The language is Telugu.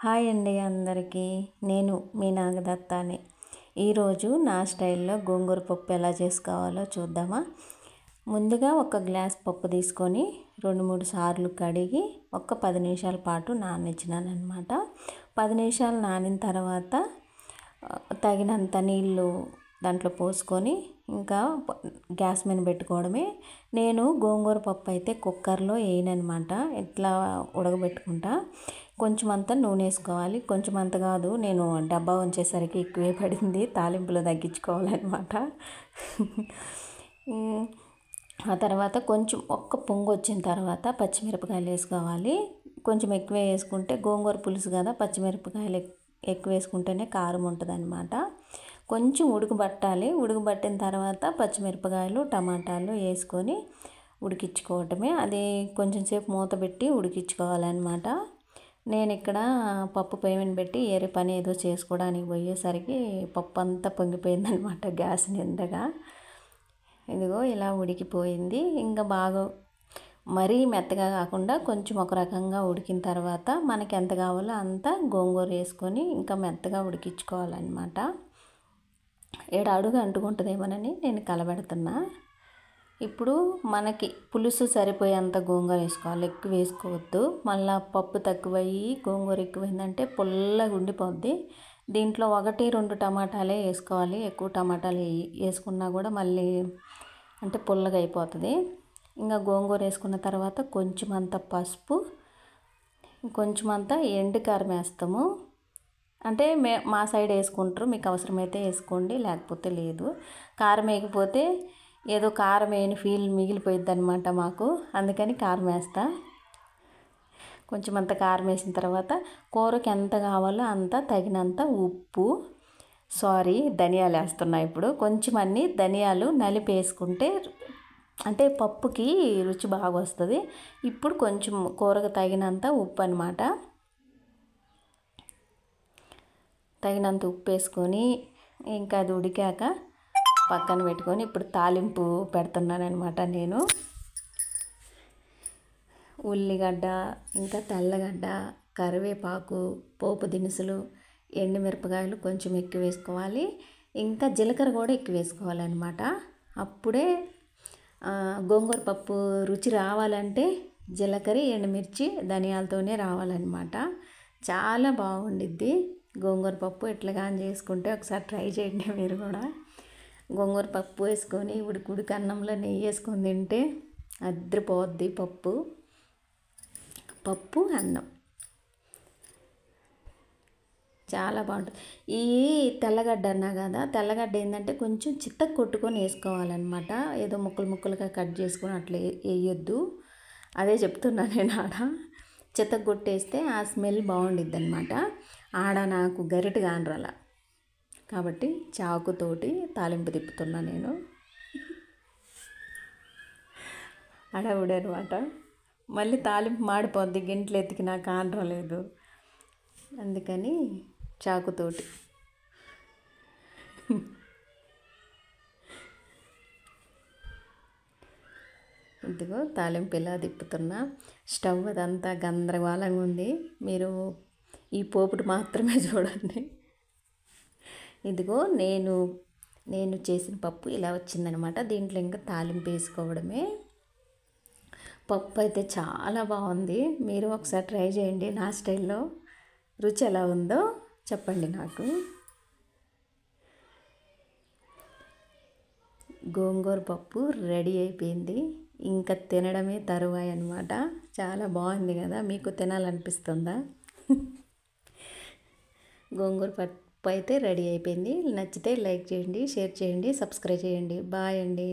హాయ్ అండి అందరికీ. నేను మీ నాగదత్తాని. ఈరోజు నా స్టైల్లో గోంగూర పప్పు ఎలా చేసుకోవాలో చూద్దామా. ముందుగా ఒక గ్లాస్ పప్పు తీసుకొని 2-3 సార్లు కడిగి ఒక 10 నిమిషాల పాటు నాననిచ్చినాను అనమాట. 10 నిమిషాలు నానిన తర్వాత తగినంత నీళ్ళు దాంట్లో పోసుకొని ఇంకా గ్యాస్ మీద పెట్టుకోవడమే. నేను గోంగూర పప్పు అయితే కుక్కర్లో వేయనమాట, ఇట్లా ఉడకబెట్టుకుంటా. కొంచెం అంతా నూనె వేసుకోవాలి, కొంచెం అంత కాదు, నేను డబ్బా ఉంచేసరికి ఎక్కువే పడింది, తాలింపులో తగ్గించుకోవాలన్నమాట. ఆ తర్వాత కొంచెం ఒక్క పొంగు వచ్చిన తర్వాత పచ్చిమిరపకాయలు వేసుకోవాలి. కొంచెం ఎక్కువ వేసుకుంటే గోంగూర పులుసు కదా, పచ్చిమిరపకాయలు ఎక్కువ వేసుకుంటేనే కారం ఉంటుంది అనమాట. కొంచెం ఉడకబట్టాలి. ఉడకబట్టిన తర్వాత పచ్చిమిరపకాయలు టమాటాలు వేసుకొని ఉడికించుకోవటమే. అది కొంచెం సేపు మూత పెట్టి ఉడికించుకోవాలన్నమాట. నేను ఇక్కడ పప్పు పొయ్యి మీద పెట్టి ఏరే పని ఏదో చేసుకోవడానికి పోయేసరికి పప్పు అంతా పొంగిపోయిందనమాట గ్యాస్ నిండగా. ఇదిగో ఇలా ఉడికిపోయింది. ఇంకా బాగా మరీ మెత్తగా కాకుండా కొంచెం ఒక రకంగా ఉడికిన తర్వాత మనకి ఎంత కావాలో అంత గోంగూర వేసుకొని ఇంకా మెత్తగా ఉడికించుకోవాలన్నమాట. అడుగు అంటుకుంటుందేమోనని నేను కలబెడుతున్నా. ఇప్పుడు మనకి పులుసు సరిపోయేంత గోంగూర వేసుకోవాలి, ఎక్కువ వేసుకోవద్దు. మళ్ళీ పప్పు తక్కువయ్యి గోంగూర ఎక్కువైందంటే పుల్లగా ఉండిపోద్ది. దీంట్లో 1-2 టమాటాలే వేసుకోవాలి. ఎక్కువ టమాటాలు వేసుకున్నా కూడా మళ్ళీ అంటే పుల్లగా అయిపోతుంది. ఇంకా గోంగూర వేసుకున్న తర్వాత కొంచెం అంత పసుపు, కొంచెం అంత ఎండుకారం వేస్తాము. అంటే మా సైడ్ వేసుకుంటారు, మీకు అవసరమైతే వేసుకోండి, లేకపోతే లేదు. కారం వేయకపోతే ఏదో కారం వేయని ఫీల్ మిగిలిపోయిద్ది అనమాట మాకు, అందుకని కారం వేస్తా. కొంచెం అంత కారం వేసిన తర్వాత కూరకి ఎంత కావాలో అంత తగినంత ఉప్పు, ధనియాలు వేస్తున్నా. ఇప్పుడు కొంచెం అన్ని ధనియాలు నలిపి వేసుకుంటే అంటే పప్పుకి రుచి బాగా వస్తుంది. ఇప్పుడు కొంచెం కూరకు తగినంత ఉప్పు అనమాట. తగినంత ఉప్పు వేసుకొని ఇంకా అది ఉడికాక పక్కన పెట్టుకొని ఇప్పుడు తాలింపు పెడుతున్నాను అనమాట. నేను ఉల్లిగడ్డ, ఇంకా తెల్లగడ్డ, కరివేపాకు, పోపు దినుసులు, ఎండుమిరపకాయలు కొంచెం ఎక్కువ వేసుకోవాలి. ఇంకా జీలకర్ర కూడా ఎక్కువ వేసుకోవాలన్నమాట. అప్పుడే గోంగూర పప్పు రుచి రావాలంటే జీలకర్ర, ఎండుమిర్చి, ధనియాలతోనే రావాలన్నమాట. చాలా బాగుండిద్ది గోంగూర పప్పు. ఇట్లా కానీ చేసుకుంటే ఒకసారి ట్రై చేయండి మీరు కూడా. గోంగూర పప్పు వేసుకొని ఉడికి అన్నంలో నెయ్యి వేసుకొని తింటే అద్రిపోద్ది పప్పు అన్నం, చాలా బాగుంటుంది. ఈ తెల్లగడ్డ అన్నా కదా, తెల్లగడ్డ ఏంటంటే కొంచెం చిత్తగా కొట్టుకొని వేసుకోవాలన్నమాట. ఏదో ముక్కలుగా కట్ చేసుకొని అట్లా వేయొద్దు. అదే చెప్తున్నా నేను. చిత్తగా కొట్టేస్తే ఆ స్మెల్ బాగుండిద్ది అనమాట. నాకు గరిటె కానరాల కాబట్టి చాకుతోటి తాలింపు తిప్పుతున్నా నేను. అనమాట. మళ్ళీ తాలింపు మాడిపోద్ది, గింట్లు ఎత్తికి నాకు కానరాలేదు, అందుకని చాకుతోటి. ఇదిగో తాలింపు ఇలా తిప్పుతున్నా. స్టవ్ అదంతా గందరగోళంగా ఉంది, మీరు ఈ పోపుడు మాత్రమే చూడండి. ఇదిగో నేను చేసిన పప్పు ఇలా వచ్చిందనమాట. దీంట్లో ఇంకా తాలింపు వేసుకోవడమే. పప్పు అయితే చాలా బాగుంది. మీరు ఒకసారి ట్రై చేయండి నా స్టైల్లో. రుచి ఎలా ఉందో చెప్పండి నాకు. గోంగూర పప్పు రెడీ అయిపోయింది, ఇంకా తినడమే తరువాయి అనమాట. చాలా బాగుంది కదా, మీకు తినాలనిపిస్తుందా? గోంగూర పప్పు అయితే రెడీ అయిపోయింది. నచ్చితే లైక్ చేయండి, షేర్ చేయండి, సబ్స్క్రైబ్ చేయండి. బాయ్ అండి.